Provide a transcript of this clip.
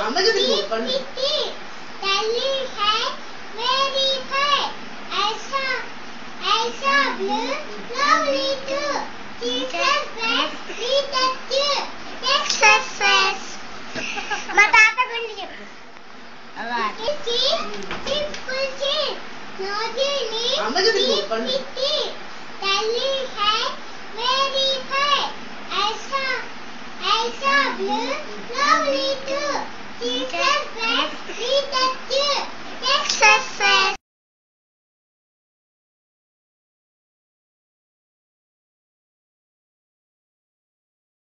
अम्मा जब ऐसा blue, lovely too. Jesus bless, we touch you. Success. Mata apa gundi చెప్పు. అలా. Simple change. No need. అమ్మ జब Tally है very high. ऐसा blue, lovely too. Jesus bless, we touch you. Success.